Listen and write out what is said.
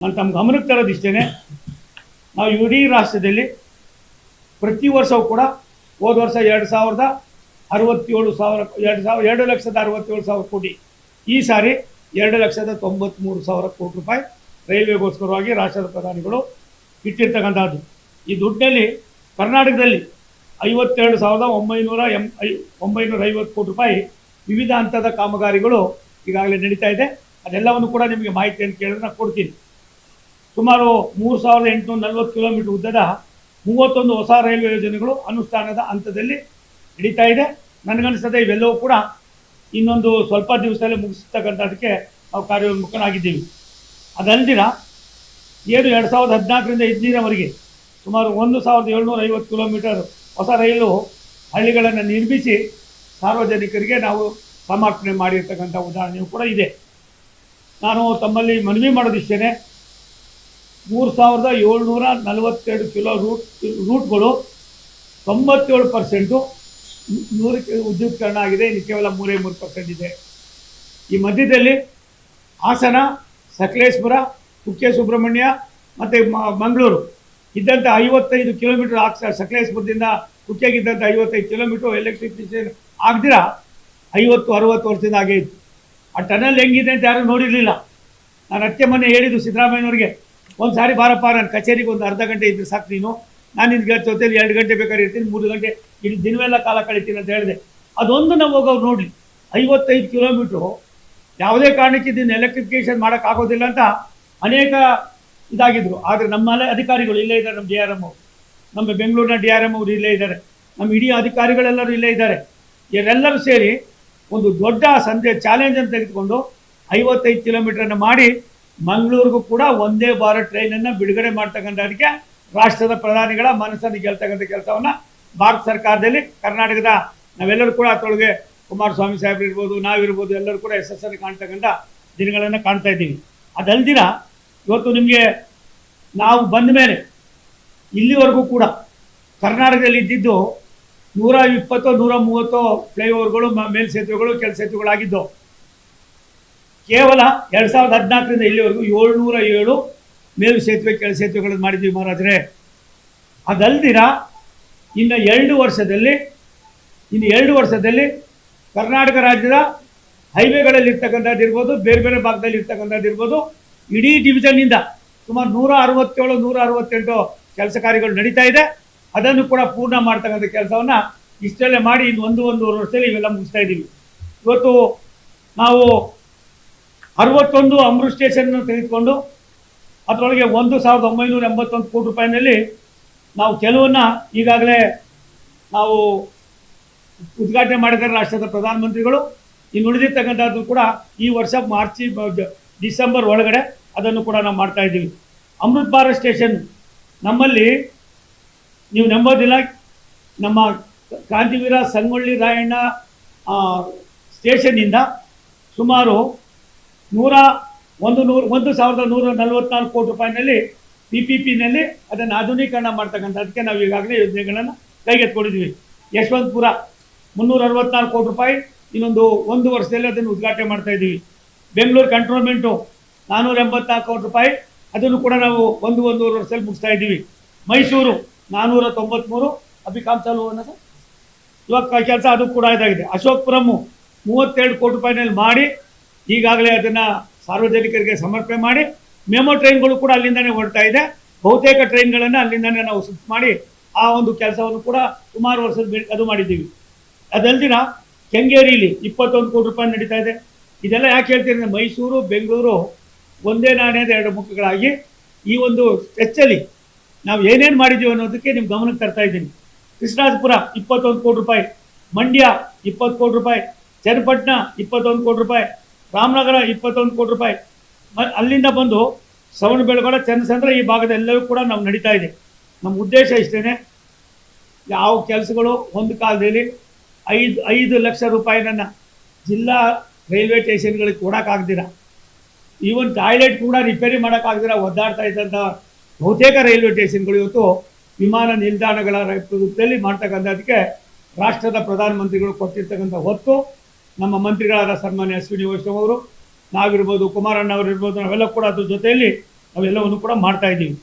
ನಾನು ತಮ್ಮ ಗಮನಕ್ಕೆ ತರೋದಿಷ್ಟೇ, ನಾವು ಇಡೀ ರಾಷ್ಟ್ರದಲ್ಲಿ ಪ್ರತಿ ವರ್ಷವೂ ಕೂಡ ಹೋದ ವರ್ಷ 2,67,000 ಕೋಟಿ, ಈ ಸಾರಿ 2,93,000 ಕೋಟಿ ರೂಪಾಯಿ ರೈಲ್ವೆಗೋಸ್ಕರವಾಗಿ ರಾಷ್ಟ್ರದ ಪ್ರಧಾನಿಗಳು ಇಟ್ಟಿರ್ತಕ್ಕಂಥದ್ದು. ಈ ದುಡ್ಡಿನಲ್ಲಿ ಕರ್ನಾಟಕದಲ್ಲಿ 52,950 ಕೋಟಿ ರೂಪಾಯಿ ವಿವಿಧ ಹಂತದ ಕಾಮಗಾರಿಗಳು ಈಗಾಗಲೇ ನಡೀತಾ ಇದೆ. ಅದೆಲ್ಲವನ್ನು ಕೂಡ ನಿಮಗೆ ಮಾಹಿತಿಯನ್ನು ಕೇಳಿದ್ರೆ ನಾನು ಕೊಡ್ತೀನಿ. ಸುಮಾರು 3,840 ಕಿಲೋಮೀಟರ್ ಉದ್ದದ 31 ಹೊಸ ರೈಲ್ವೆ ಯೋಜನೆಗಳು ಅನುಷ್ಠಾನದ ಹಂತದಲ್ಲಿ ನಡೀತಾ ಇದೆ. ನನಗನ್ನಿಸ್ತದೆ ಇವೆಲ್ಲವೂ ಕೂಡ ಇನ್ನೊಂದು ಸ್ವಲ್ಪ ದಿವಸದಲ್ಲೇ ಮುಗಿಸ್ತಕ್ಕಂಥದ್ದಕ್ಕೆ ನಾವು ಕಾರ್ಯೋನ್ಮುಖನಾಗಿದ್ದೀವಿ. ಅದಲ್ದಿರ ಏನು 2014ರಿಂದ ಇದ್ದೀರವರೆಗೆ ಸುಮಾರು 1,750 ಕಿಲೋಮೀಟರ್ ಹೊಸ ರೈಲು ಹಳ್ಳಿಗಳನ್ನು ನಿರ್ಮಿಸಿ ಸಾರ್ವಜನಿಕರಿಗೆ ನಾವು ಸಮರ್ಪಣೆ ಮಾಡಿರ್ತಕ್ಕಂಥ ಉದಾಹರಣೆಯೂ ಕೂಡ ಇದೆ. ನಾನು ತಮ್ಮಲ್ಲಿ ಮನವಿ ಮಾಡೋದಿಷ್ಟೇ, 3,742 ಕಿಲೋ ರೂಟ್ಗಳು 97% 100ಕ್ಕೆ ಉದ್ಯುಕ್ತೀಕರಣ ಆಗಿದೆ. ಇನ್ನು ಕೇವಲ 3% ಇದೆ. ಈ ಮಧ್ಯದಲ್ಲಿ ಹಾಸನ, ಸಕಲೇಶ್ಪುರ, ಕುಕ್ಕೆ ಸುಬ್ರಹ್ಮಣ್ಯ ಮತ್ತು ಮಂಗಳೂರು ಇದ್ದಂಥ 55 ಕಿಲೋಮೀಟರ್ ಸಕಲೇಶ್ಪುರದಿಂದ ಕುಕ್ಕೆಗಿದ್ದಂಥ 55 ಕಿಲೋಮೀಟರ್ ಎಲೆಕ್ಟ್ರಿಫಿಕೇಷನ್ ಆಗದಿರ 50-60 ವರ್ಷದಿಂದ ಆಗೇ ಇತ್ತು. ಆ ಟನಲ್ ಹೆಂಗಿದೆ ಅಂತ ಯಾರೂ ನೋಡಿರಲಿಲ್ಲ. ನಾನು ಅದಕ್ಕೆ ಮೊನ್ನೆ ಹೇಳಿದ್ದು ಸಿದ್ದರಾಮಯ್ಯನವ್ರಿಗೆ, ಒಂದು ಸಾರಿ ಬಾರಪ್ಪ, ನನ್ನ ಕಚೇರಿಗೆ ಒಂದು ಅರ್ಧ ಗಂಟೆ ಇದ್ರೆ ಸಾಕು, ನಾನು ನಿನ್ನ ಜೊತೆಲಿ 2 ಗಂಟೆ ಬೇಕಾದ್ರೆ ಇರ್ತೀನಿ, 3 ಗಂಟೆ ಇಲ್ಲಿ ದಿನವೆಲ್ಲ ಕಾಲ ಕಳಿತೀನಿ ಅಂತ ಹೇಳಿದೆ. ಅದೊಂದು ನಾವು ಹೋಗೋರು ನೋಡಲಿ. 55 ಕಿಲೋಮೀಟ್ರು ಯಾವುದೇ ಕಾರಣಕ್ಕೆ ಇದನ್ನು ಎಲೆಕ್ಟ್ರಿಫಿಕೇಷನ್ ಮಾಡೋಕ್ಕಾಗೋದಿಲ್ಲ ಅಂತ ಅನೇಕ ಇದಾಗಿದ್ದರು. ಆದರೆ ನಮ್ಮಲ್ಲೇ ಅಧಿಕಾರಿಗಳು ಇಲ್ಲೇ ಇದ್ದಾರೆ. ನಮ್ಮ DRM ಅವರು, ನಮ್ಮ ಬೆಂಗಳೂರಿನ DRM ಅವರು ಇಲ್ಲೇ ಇದ್ದಾರೆ. ನಮ್ಮ ಇಡೀ ಅಧಿಕಾರಿಗಳೆಲ್ಲರೂ ಇಲ್ಲೇ ಇದ್ದಾರೆ. ಇವರೆಲ್ಲರೂ ಸೇರಿ ಒಂದು ದೊಡ್ಡ ಚಾಲೆಂಜನ್ನು ತೆಗೆದುಕೊಂಡು 55 ಕಿಲೋಮೀಟ್ರನ್ನು ಮಾಡಿ ಮಂಗಳೂರಿಗೂ ಕೂಡ ಒಂದೇ ಭಾರತ್ ಟ್ರೈನನ್ನು ಬಿಡುಗಡೆ ಮಾಡ್ತಕ್ಕಂಥದಕ್ಕೆ ರಾಷ್ಟ್ರದ ಪ್ರಧಾನಿಗಳ ಮನಸ್ಸನ್ನು ಗೆಲ್ತಕ್ಕಂಥ ಕೆಲಸವನ್ನು ಭಾರತ ಸರ್ಕಾರದಲ್ಲಿ ಕರ್ನಾಟಕದ ನಾವೆಲ್ಲರೂ ಕೂಡ ಅದರೊಳಗೆ ಕುಮಾರಸ್ವಾಮಿ ಸಾಹೇಬ್ರು ಇರ್ಬೋದು, ನಾವಿರ್ಬೋದು, ಎಲ್ಲರೂ ಕೂಡ ಯಶಸ್ಸನ್ನು ಕಾಣ್ತಕ್ಕಂಥ ದಿನಗಳನ್ನು ಕಾಣ್ತಾ ಇದ್ದೀವಿ. ಅದಲ್ದಿರ ಇವತ್ತು ನಿಮಗೆ ನಾವು ಬಂದ ಮೇಲೆ ಇಲ್ಲಿವರೆಗೂ ಕೂಡ ಕರ್ನಾಟಕದಲ್ಲಿ ಇದ್ದಿದ್ದು 120-130 ಫ್ಲೈಓವರ್ಗಳು, ಮೇಲ್ಸೇತುವೆಗಳು, ಕೆಳ ಸೇತುವೆಗಳಾಗಿದ್ದು. ಕೇವಲ 2014ರಿಂದ ಇಲ್ಲಿವರೆಗೂ 707 ಮೇಲು ಸೇತುವೆ, ಕೆಳ ಸೇತುವೆಗಳನ್ನು ಮಾಡಿದ್ದೀವಿ ಮಹಾರಾಜರೇ. ಅದಲ್ದಿರ ಇನ್ನು 2 ವರ್ಷದಲ್ಲಿ ಕರ್ನಾಟಕ ರಾಜ್ಯದ ಹೈವೇಗಳಲ್ಲಿ ಇರ್ತಕ್ಕಂಥದ್ದು ಇರ್ಬೋದು, ಬೇರೆ ಬೇರೆ ಭಾಗದಲ್ಲಿ ಇರ್ತಕ್ಕಂಥದ್ದು ಇರ್ಬೋದು, ಇಡೀ ಡಿವಿಷನ್ನಿಂದ ಸುಮಾರು 167-168 ಕೆಲಸ ಕಾರ್ಯಗಳು ನಡೀತಾ ಇದೆ. ಅದನ್ನು ಕೂಡ ಪೂರ್ಣ ಮಾಡ್ತಕ್ಕಂಥ ಕೆಲಸವನ್ನು ಇಷ್ಟೆಲ್ಲ ಮಾಡಿ ಇನ್ನು 1-1.5 ವರ್ಷದಲ್ಲಿ ಇವೆಲ್ಲ ಮುಗಿಸ್ತಾ ಇದ್ದೀವಿ. ಇವತ್ತು ನಾವು 61 ಅಮೃತ್ ಸ್ಟೇಷನ್ ತೆಗೆದುಕೊಂಡು ಅದರೊಳಗೆ 1,981 ಕೋಟಿ ರೂಪಾಯಿನಲ್ಲಿ ನಾವು ಕೆಲವನ್ನ ಈಗಾಗಲೇ ನಾವು ಉದ್ಘಾಟನೆ ಮಾಡಿದ್ದಾರೆ ರಾಷ್ಟ್ರದ ಪ್ರಧಾನಮಂತ್ರಿಗಳು. ಇನ್ನು ಉಳಿದಿರ್ತಕ್ಕಂಥದ್ದು ಕೂಡ ಈ ವರ್ಷ ಡಿಸೆಂಬರ್ ಒಳಗಡೆ ಅದನ್ನು ಕೂಡ ನಾವು ಮಾಡ್ತಾ ಇದ್ದೀವಿ. ಅಮೃತ್ ಭಾರತ್ ಸ್ಟೇಷನ್ ನಮ್ಮಲ್ಲಿ ನೀವು ನಂಬೋದಿಲ್ಲ, ನಮ್ಮ ಕ್ರಾಂತಿವೀರ ಸಂಗೊಳ್ಳಿ ರಾಯಣ್ಣ ಸ್ಟೇಷನ್ನಿಂದ ಸುಮಾರು 1,144 ಕೋಟಿ ರೂಪಾಯಿನಲ್ಲಿ PPPನಲ್ಲಿ ಅದನ್ನು ಆಧುನೀಕರಣ ಮಾಡ್ತಕ್ಕಂಥದ್ದಕ್ಕೆ ನಾವು ಈಗಾಗಲೇ ಯೋಜನೆಗಳನ್ನು ಕೈಗೆತ್ತಿಕೊಂಡಿದ್ದೀವಿ. ಯಶವಂತಪುರ 364 ಕೋಟಿ ರೂಪಾಯಿ, ಇನ್ನೊಂದು 1 ವರ್ಷದಲ್ಲಿ ಅದನ್ನು ಉದ್ಘಾಟನೆ ಮಾಡ್ತಾ ಇದ್ದೀವಿ. ಬೆಂಗಳೂರು ಕಂಟ್ರೋನ್ಮೆಂಟು 484 ಕೋಟಿ ರೂಪಾಯಿ, ಅದನ್ನು ಕೂಡ ನಾವು 1-1.5 ವರ್ಷದಲ್ಲಿ ಮುಗಿಸ್ತಾ ಇದ್ದೀವಿ. ಮೈಸೂರು 493 ಅಭಿಕಾಂಸಲು ಅನ್ನೋದು ಇವಾಗ ಕೆಲಸ ಅದು ಕೂಡ ಇದಾಗಿದೆ. ಅಶೋಕ್ಪುರಮ್ಮು 32 ಕೋಟಿ ರೂಪಾಯಿನಲ್ಲಿ ಮಾಡಿ ಈಗಾಗಲೇ ಅದನ್ನು ಸಾರ್ವಜನಿಕರಿಗೆ ಸಮರ್ಪಣೆ ಮಾಡಿ ಮೆಮೊ ಟ್ರೈನ್ಗಳು ಕೂಡ ಅಲ್ಲಿಂದನೇ ಹೊರಡ್ತಾ ಇದೆ. ಬಹುತೇಕ ಟ್ರೈನ್ಗಳನ್ನು ಅಲ್ಲಿಂದನೇ ನಾವು ಶಿಫ್ಟ್ ಮಾಡಿ ಆ ಒಂದು ಕೆಲಸವನ್ನು ಕೂಡ ಸುಮಾರು ವರ್ಷದ ಅದು ಮಾಡಿದ್ದೀವಿ. ಅದಲ್ದಿರ ಕೆಂಗೇರಿಲಿ 21 ಕೋಟಿ ರೂಪಾಯಿ ನಡೀತಾ ಇದೆ. ಇದೆಲ್ಲ ಯಾಕೆ ಹೇಳ್ತೀರಿ, ಮೈಸೂರು ಬೆಂಗಳೂರು ಒಂದೇ ನಾಣ್ಯದ 2 ಮುಖಗಳಾಗಿ ಈ ಒಂದು ಸ್ಟ್ರೆಚ್ಚಲ್ಲಿ ನಾವು ಏನೇನು ಮಾಡಿದ್ದೀವಿ ಅನ್ನೋದಕ್ಕೆ ನಿಮ್ಮ ಗಮನಕ್ಕೆ ತರ್ತಾ ಇದ್ದೀನಿ. ಕೃಷ್ಣರಾಜಪುರ 21 ಕೋಟಿ ರೂಪಾಯಿ, ಮಂಡ್ಯ 20 ಕೋಟಿ ರೂಪಾಯಿ, ಚನ್ನಪಟ್ಟಣ 21 ಕೋಟಿ ರೂಪಾಯಿ, ರಾಮನಗರ 21 ಕೋಟಿ ರೂಪಾಯಿ. ಅಲ್ಲಿಂದ ಬಂದು ಶ್ರವಣಬೆಳಗೊಳ, ಚನ್ನಸಂದ್ರ ಈ ಭಾಗದೆಲ್ಲವೂ ಕೂಡ ನಾವು ನಡೀತಾ ಇದೆ. ನಮ್ಮ ಉದ್ದೇಶ ಇಷ್ಟೇ, ಯಾವ ಕೆಲಸಗಳು ಒಂದು ಕಾಲದಲ್ಲಿ 5 ಲಕ್ಷ ರೂಪಾಯಿನ ಜಿಲ್ಲಾ ರೈಲ್ವೆ ಸ್ಟೇಷನ್ಗಳಿಗೆ ಕೊಡೋಕ್ಕಾಗ್ದಿರ, ಈವನ್ ಟಾಯ್ಲೆಟ್ ಕೂಡ ರಿಪೇರಿ ಮಾಡೋಕ್ಕಾಗ್ದಿರ ಒದ್ದಾಡ್ತಾ ಇದ್ದಂಥ ಬಹುತೇಕ ರೈಲ್ವೆ ಸ್ಟೇಷನ್ಗಳು ಇವತ್ತು ವಿಮಾನ ನಿಲ್ದಾಣಗಳ ರೂಪದಲ್ಲಿ ಮಾಡ್ತಕ್ಕಂಥದ್ದಕ್ಕೆ ರಾಷ್ಟ್ರದ ಪ್ರಧಾನಮಂತ್ರಿಗಳು ಕೊಟ್ಟಿರ್ತಕ್ಕಂಥ ಹೊತ್ತು ನಮ್ಮ ಮಂತ್ರಿಗಳಾದ ಸನ್ಮಾನ್ಯ ಅಶ್ವಿನಿ ವೈಷ್ಣವ್ ಅವರು, ನಾವಿರ್ಬೋದು, ಕುಮಾರಣ್ಣ ಅವರು ಇರ್ಬೋದು, ನಾವೆಲ್ಲ ಕೂಡ ಅದ್ರ ಜೊತೆಯಲ್ಲಿ ಅವೆಲ್ಲವನ್ನು ಕೂಡ ಮಾಡ್ತಾ ಇದ್ದೀವಿ.